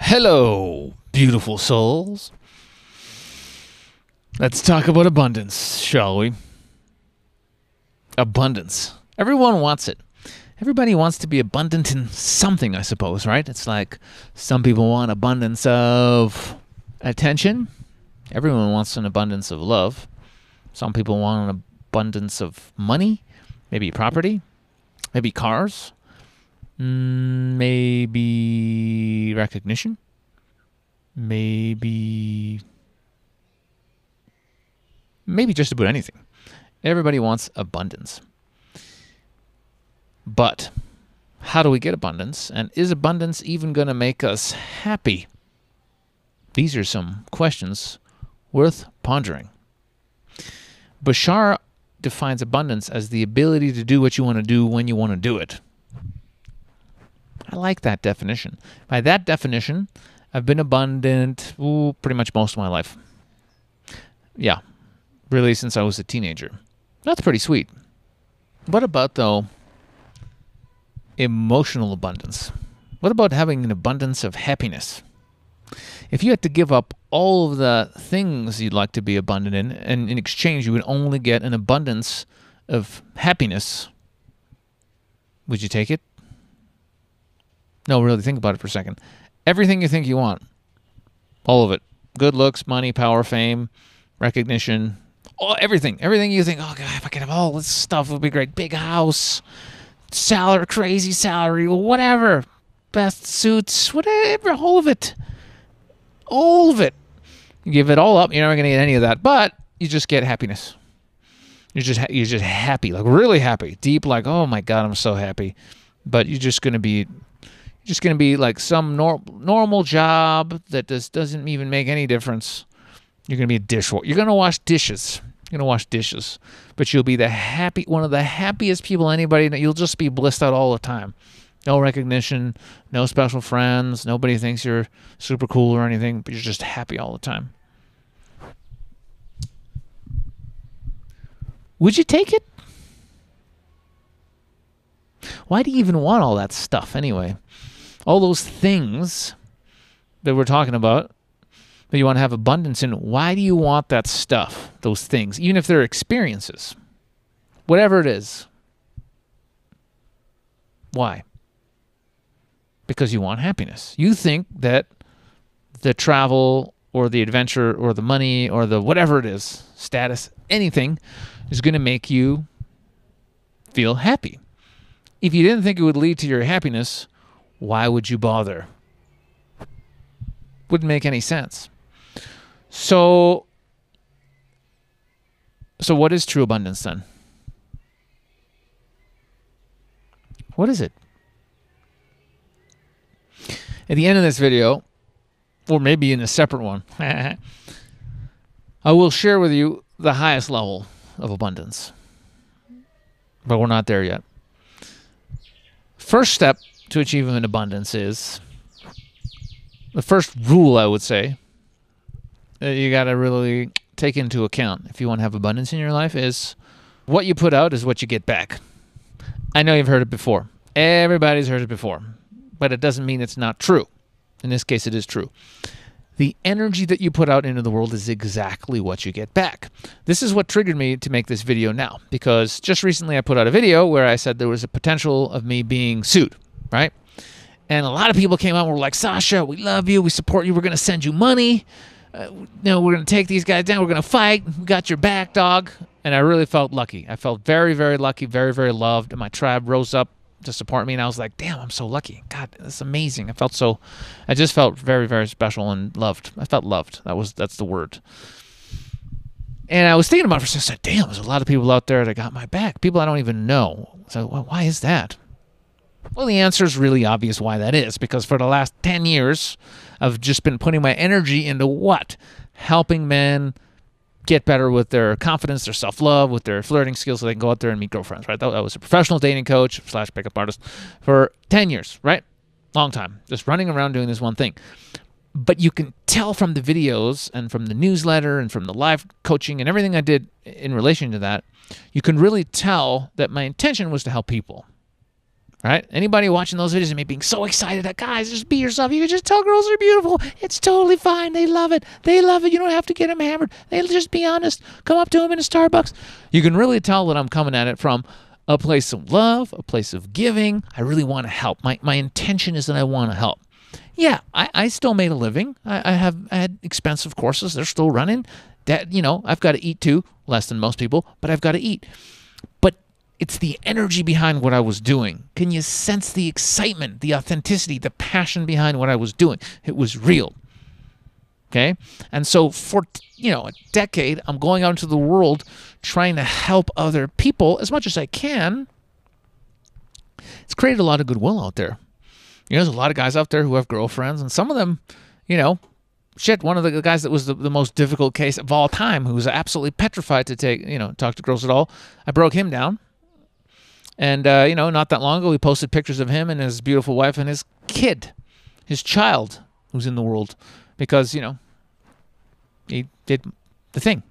Hello, beautiful souls. Let's talk about abundance, shall we? Abundance. Everyone wants it. Everybody wants to be abundant in something, I suppose, right? It's like some people want abundance of attention. Everyone wants an abundance of love. Some people want an abundance of money, maybe property, maybe cars, maybe recognition, maybe just about anything. Everybody wants abundance. But how do we get abundance? And is abundance even going to make us happy? These are some questions worth pondering. Bashar defines abundance as the ability to do what you want to do when you want to do it. I like that definition. By that definition, I've been abundant pretty much most of my life. Yeah, really since I was a teenager. That's pretty sweet. What about, though, emotional abundance? What about having an abundance of happiness? If you had to give up all of the things you'd like to be abundant in, and in exchange you would only get an abundance of happiness, would you take it? No, really, think about it for a second. Everything you think you want, all of it, good looks, money, power, fame, recognition, everything you think, oh God, if I could have all this stuff, it would be great. Big house, salary, crazy salary, whatever, best suits, whatever, all of it. You give it all up, you're never going to get any of that, but you just get happiness. You're just happy, like really happy, deep, like, oh my God, I'm so happy. But you're just going to be like some normal job that doesn't even make any difference. You're going to be a dishwasher. You're going to wash dishes. But you'll be one of the happiest people anybody. You'll just be blissed out all the time. No recognition, no special friends. Nobody thinks you're super cool or anything, but you're just happy all the time. Would you take it? Why do you even want all that stuff anyway? All those things that we're talking about that you want to have abundance in, why do you want that stuff, those things, even if they're experiences? Whatever it is. Why? Because you want happiness. You think that the travel or the adventure or the money or the whatever it is, status, anything, is going to make you feel happy. If you didn't think it would lead to your happiness, why would you bother? Wouldn't make any sense. So what is true abundance then? What is it? At the end of this video, or maybe in a separate one, I will share with you the highest level of abundance. But we're not there yet. First step to achieving abundance is, the first rule I would say, that you got to really take into account if you want to have abundance in your life is what you put out is what you get back. I know you've heard it before. Everybody's heard it before. But it doesn't mean it's not true. In this case, it is true. The energy that you put out into the world is exactly what you get back. This is what triggered me to make this video now, because just recently I put out a video where I said there was a potential of me being sued, right? And a lot of people came out and were like, Sasha, we love you, we support you, we're going to send you money. We're going to take these guys down, we're going to fight, we got your back, dog. And I really felt lucky. I felt very, very lucky, very, very loved. And my tribe rose up to support me, and I was like, damn, I'm so lucky. God, that's amazing. I just felt very, very special and loved. I felt loved. That's the word. And I was thinking about it for a second. I said, damn, there's a lot of people out there that got my back. People I don't even know. So why is that? Well, the answer is really obvious why that is, because for the last 10 years, I've just been putting my energy into what? Helping men get better with their confidence, their self-love, with their flirting skills so they can go out there and meet girlfriends, right? That was a professional dating coach / pickup artist for 10 years, right? Long time. Just running around doing this one thing. But you can tell from the videos and from the newsletter and from the live coaching and everything I did in relation to that, you can really tell that my intention was to help people, Right? Anybody watching those videos and me being so excited that, guys, just be yourself. You can just tell girls are beautiful. It's totally fine. They love it. They love it. You don't have to get them hammered. They'll just be honest. Come up to them in a Starbucks. You can really tell that I'm coming at it from a place of love, a place of giving. I really want to help. My intention is that I want to help. Yeah, I still made a living. I had expensive courses. They're still running. That, I've got to eat too, less than most people, but I've got to eat. But it's the energy behind what I was doing. Can you sense the excitement, the authenticity, the passion behind what I was doing? It was real. Okay? And so for, a decade, I'm going out into the world trying to help other people as much as I can. It's created a lot of goodwill out there. There's a lot of guys out there who have girlfriends, and some of them, one of the guys that was the most difficult case of all time, who was absolutely petrified to talk to girls at all, I broke him down. And, not that long ago, we posted pictures of him and his beautiful wife and his kid, his child, who's in the world, because, he did the thing.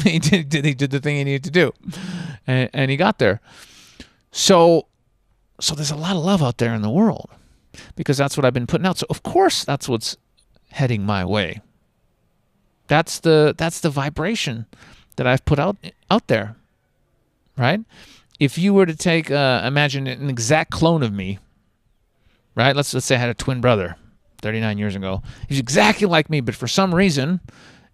he did the thing he needed to do, and he got there. So there's a lot of love out there in the world, because that's what I've been putting out. So, of course, that's what's heading my way. That's the vibration that I've put out there, right? If you were to take, imagine an exact clone of me, right? Let's say I had a twin brother 39 years ago. He's exactly like me, but for some reason,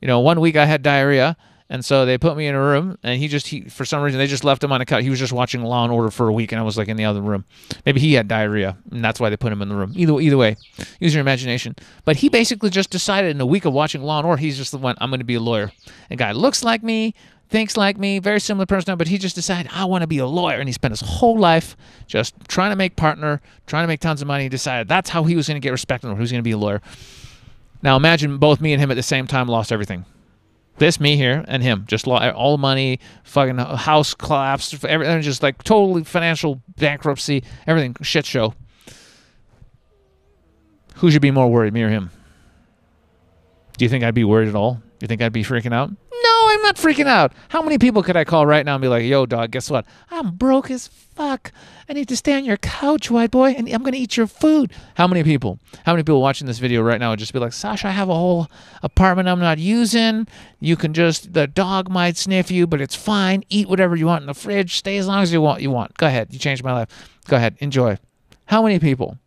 1 week I had diarrhea, and so they put me in a room, and for some reason, they just left him on a couch. He was just watching Law and Order for a week, and I was like in the other room. Maybe he had diarrhea, and that's why they put him in the room. Either way, use your imagination. But he basically just decided in a week of watching Law and Order, he's just the one, I'm going to be a lawyer. A guy looks like me, thinks like me, very similar person, but he just decided, I want to be a lawyer. And he spent his whole life just trying to make partner, trying to make tons of money. He decided that's how he was going to get respect and he was going to be a lawyer. Now imagine both me and him at the same time lost everything. This, me here, and him. Just all the money, fucking house collapsed, everything, just like totally financial bankruptcy, everything, shit show. Who should be more worried, me or him? Do you think I'd be worried at all? Do you think I'd be freaking out? No, I'm not freaking out. How many people could I call right now and be like, yo, dog, guess what? I'm broke as fuck. I need to stay on your couch, white boy, and I'm going to eat your food. How many people? How many people watching this video right now would just be like, Sasha, I have a whole apartment I'm not using. You can the dog might sniff you, but it's fine. Eat whatever you want in the fridge. Stay as long as you want. Go ahead. You changed my life. Go ahead. Enjoy. How many people?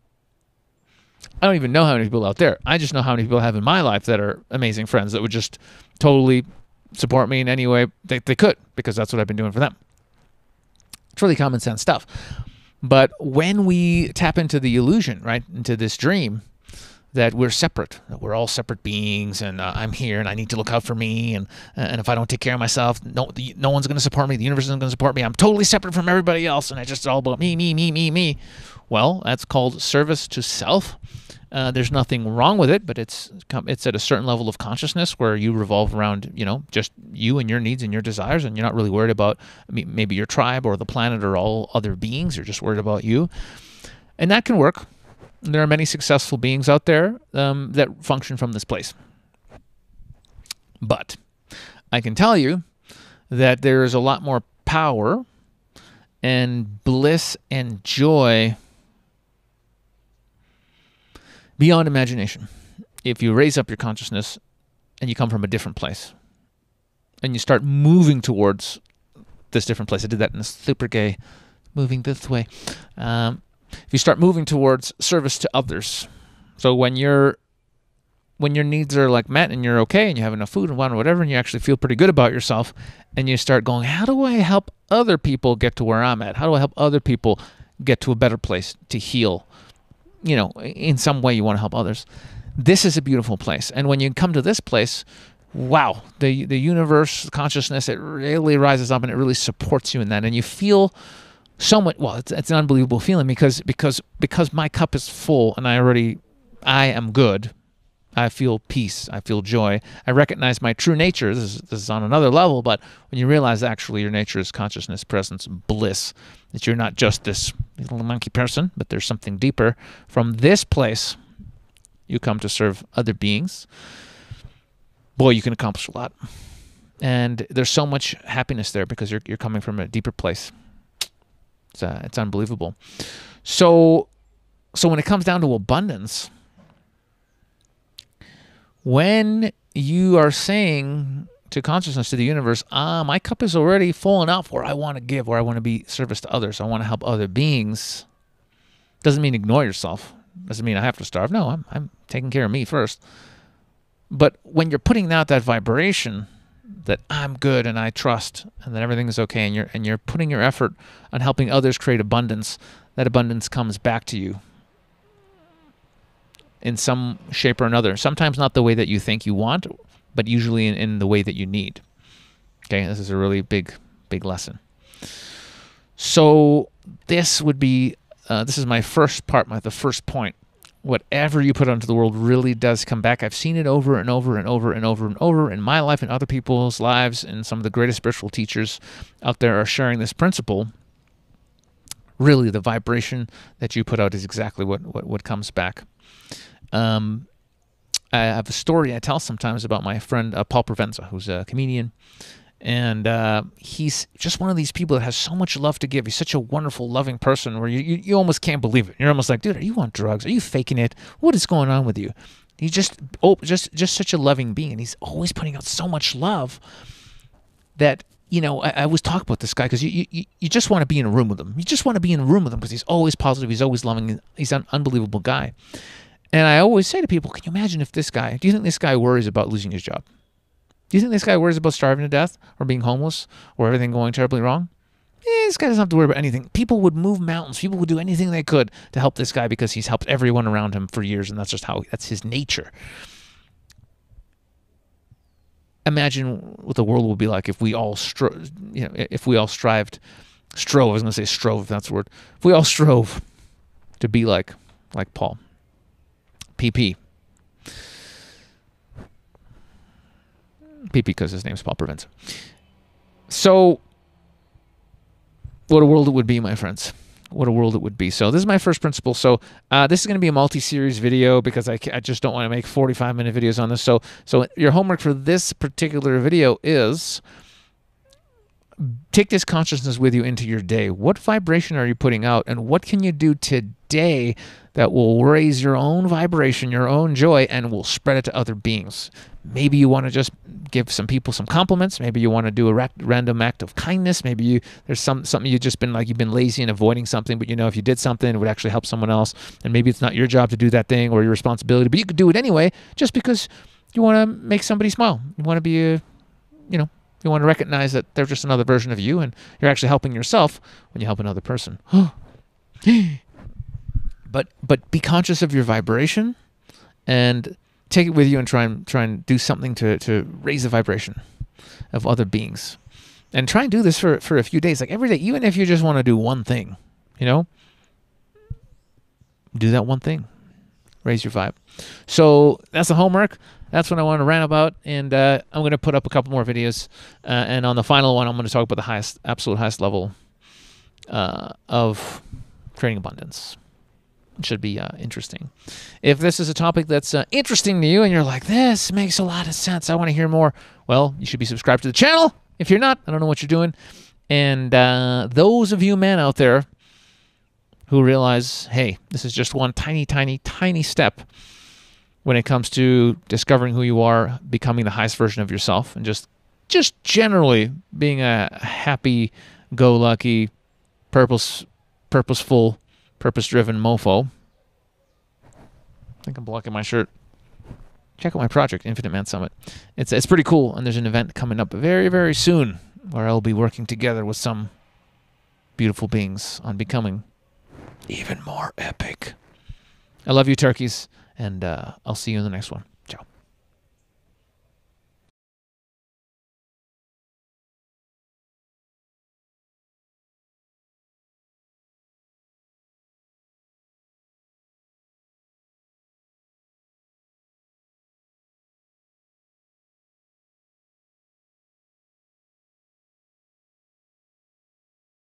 I don't even know how many people out there. I just know how many people I have in my life that are amazing friends that would just totally support me in any way they could, because that's what I've been doing for them. It's really common sense stuff. But when we tap into the illusion, right, into this dream that we're separate, that we're all separate beings, and I'm here and I need to look out for me, and if I don't take care of myself, no one's going to support me, the universe isn't going to support me, I'm totally separate from everybody else, and it's just all about me. Well, that's called service to self. There's nothing wrong with it, but it's at a certain level of consciousness where you revolve around, just you and your needs and your desires, and you're not really worried about maybe your tribe or the planet or all other beings. You're just worried about you. And that can work. There are many successful beings out there that function from this place. But I can tell you that there is a lot more power and bliss and joy beyond imagination if you raise up your consciousness and you come from a different place and you start moving towards this different place. I did that in a super gay, moving this way. If you start moving towards service to others, so when your needs are like met and you're okay and you have enough food and water or whatever, and you actually feel pretty good about yourself, and you start going, how do I help other people get to where I'm at? How do I help other people get to a better place to heal? In some way you want to help others. This is a beautiful place. And when you come to this place, wow, the universe, the consciousness, it really rises up and it really supports you in that. And you feel so much, well, it's an unbelievable feeling because my cup is full and I am good. I feel peace. I feel joy. I recognize my true nature. This is on another level, but when you realize actually your nature is consciousness, presence, bliss, that you're not just this little monkey person, but there's something deeper. From this place, you come to serve other beings. Boy, you can accomplish a lot. And there's so much happiness there because you're coming from a deeper place. It's unbelievable. So when it comes down to abundance, when you are saying to consciousness, to the universe, my cup is already full enough where I want to give, where I want to be service to others, I want to help other beings, doesn't mean ignore yourself. Doesn't mean I have to starve. No, I'm taking care of me first. But when you're putting out that vibration that I'm good and I trust and that everything is okay, and you're putting your effort on helping others create abundance, that abundance comes back to you in some shape or another. Sometimes not the way that you think you want, but usually in the way that you need. Okay, this is a really big lesson. So this would be, this is my first part, the first point. Whatever you put onto the world really does come back. I've seen it over and over and over and over and over in my life and other people's lives, and some of the greatest spiritual teachers out there are sharing this principle. Really, the vibration that you put out is exactly what comes back. I have a story I tell sometimes about my friend Paul Provenza, who's a comedian. And he's just one of these people that has so much love to give. He's such a wonderful, loving person where you almost can't believe it. You're almost like, dude, are you on drugs? Are you faking it? What is going on with you? He's just such a loving being. And he's always putting out so much love that, I always talk about this guy because you just want to be in a room with him. You just want to be in a room with him because he's always positive. He's always loving. He's an unbelievable guy. And I always say to people, can you imagine if do you think this guy worries about losing his job? Do you think this guy worries about starving to death or being homeless or everything going terribly wrong? This guy doesn't have to worry about anything. People would move mountains. People would do anything they could to help this guy because he's helped everyone around him for years, and that's his nature. Imagine what the world would be like if we all strove, if we all strove, I was going to say strove, if that's the word. If we all strove to be like Paul. PP because his name's Paul Provenza. So what a world it would be, my friends. What a world it would be. So this is my first principle. So this is going to be a multi-series video because I just don't want to make 45-minute videos on this. So your homework for this particular video is take this consciousness with you into your day. What vibration are you putting out, and what can you do today that will raise your own vibration, your own joy, and will spread it to other beings? Maybe you want to just give some people some compliments. Maybe you want to do a random act of kindness. Maybe there's something you've just been you've been lazy and avoiding something, but if you did something, it would actually help someone else. And maybe it's not your job to do that thing or your responsibility, but you could do it anyway just because you want to make somebody smile. You want to be you want to recognize that they're just another version of you, and you're actually helping yourself when you help another person. But be conscious of your vibration and take it with you and try and do something to raise the vibration of other beings. And try and do this for a few days, like every day, even if you just want to do one thing, do that one thing. Raise your vibe. So that's the homework. That's what I want to rant about, and I'm going to put up a couple more videos. And on the final one, I'm going to talk about the absolute highest level of creating abundance. It should be interesting. If this is a topic that's interesting to you, and you're like, this makes a lot of sense, I want to hear more, well, you should be subscribed to the channel. If you're not, I don't know what you're doing. And those of you men out there who realize, hey, this is just one tiny, tiny, tiny step when it comes to discovering who you are, becoming the highest version of yourself, and just generally being a happy-go-lucky, purposeful, purpose-driven mofo. I think I'm blocking my shirt. Check out my project, Infinite Man Summit. It's pretty cool, and there's an event coming up very, very soon where I'll be working together with some beautiful beings on becoming even more epic. I love you, turkeys, and I'll see you in the next one.